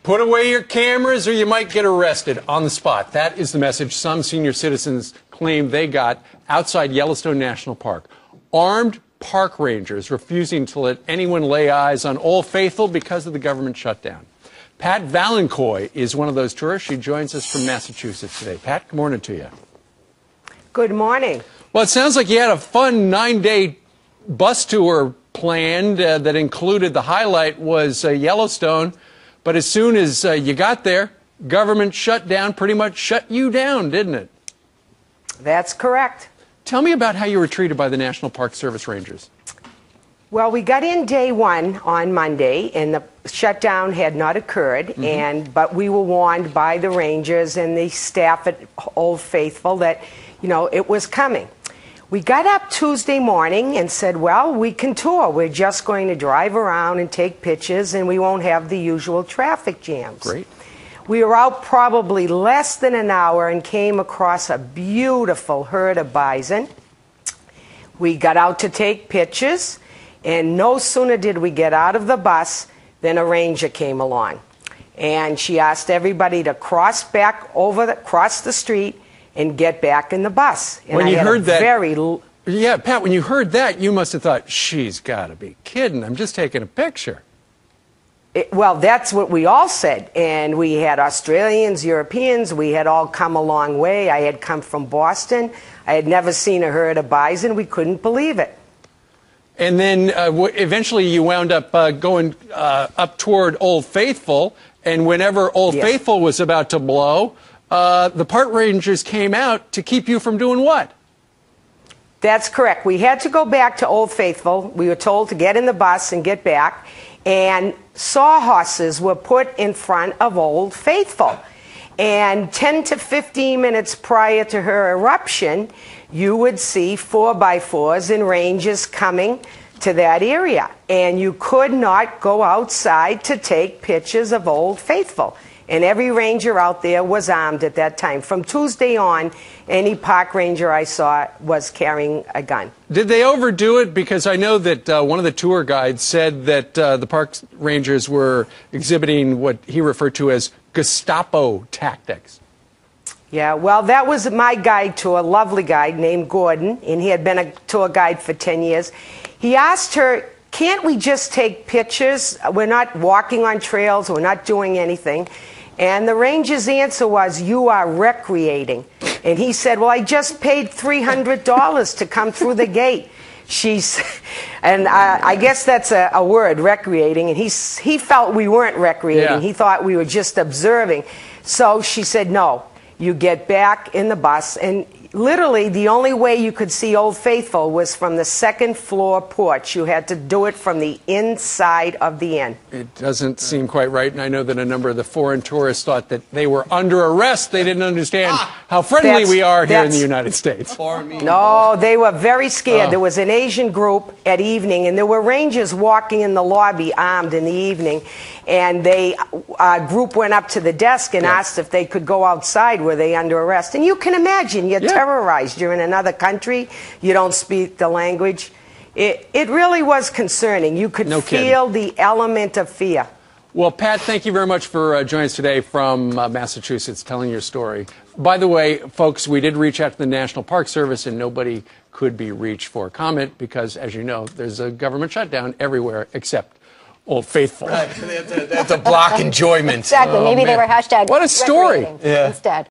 Put away your cameras or you might get arrested on the spot. That is the message some senior citizens claim they got outside Yellowstone National Park. Armed park rangers refusing to let anyone lay eyes on Old Faithful because of the government shutdown. Pat Valancoy is one of those tourists. She joins us from Massachusetts today. Pat, good morning to you. Good morning. Well, it sounds like you had a fun 9-day bus tour planned that included, the highlight was Yellowstone. But as soon as you got there, government shutdown pretty much shut you down, didn't it? That's correct. Tell me about how you were treated by the National Park Service Rangers. Well, we got in day one on Monday, and the shutdown had not occurred, but we were warned by the rangers and the staff at Old Faithful that, you know, it was coming. We got up Tuesday morning and said, well, we can tour. We're just going to drive around and take pictures, and we won't have the usual traffic jams. Great. We were out probably less than an hour and came across a beautiful herd of bison. We got out to take pictures, and no sooner did we get out of the bus than a ranger came along. And she asked everybody to cross the street and get back in the bus. And when you heard that, yeah, Pat, when you heard that, you must have thought, she's got to be kidding. I'm just taking a picture. Well, that's what we all said. And we had Australians, Europeans, we had all come a long way. I had come from Boston. I had never seen a herd of bison. We couldn't believe it. And then eventually you wound up going up toward Old Faithful. And whenever Old Faithful was about to blow, the park rangers came out to keep you from doing what? That's correct. We had to go back to Old Faithful. We were told to get in the bus and get back. And sawhorses were put in front of Old Faithful. And 10 to 15 minutes prior to her eruption, you would see 4x4s and rangers coming to that area. And you could not go outside to take pictures of Old Faithful. And every ranger out there was armed at that time. From Tuesday on, any park ranger I saw was carrying a gun. Did they overdo it? Because I know that one of the tour guides said that the park rangers were exhibiting what he referred to as Gestapo tactics. Yeah, well, that was my guide tour, a lovely guide named Gordon, and he had been a tour guide for 10 years. He asked her, can't we just take pictures? We're not walking on trails, we're not doing anything. And the ranger's answer was, you are recreating. And he said, well, I just paid $300 to come through the gate. I guess that's a word, recreating. And he felt we weren't recreating. Yeah. He thought we were just observing. So she said, no, you get back in the bus. And literally, the only way you could see Old Faithful was from the second floor porch. You had to do it from the inside of the inn. It doesn't seem quite right, and I know that a number of the foreign tourists thought that they were under arrest. They didn't understand how friendly we are here in the United States. No, they were very scared. There was an Asian group at evening, and there were rangers walking in the lobby armed in the evening, and a group went up to the desk and asked if they could go outside. Were they under arrest? And you can imagine, you're terrorized. You're in another country. You don't speak the language. It really was concerning. You could feel the element of fear. Well, Pat, thank you very much for joining us today from Massachusetts, telling your story. By the way, folks, we did reach out to the National Park Service, and nobody could be reached for comment because, as you know, there's a government shutdown everywhere except Old Faithful. Right. That's a block enjoyment. Exactly. Maybe they were hashtag what a story instead.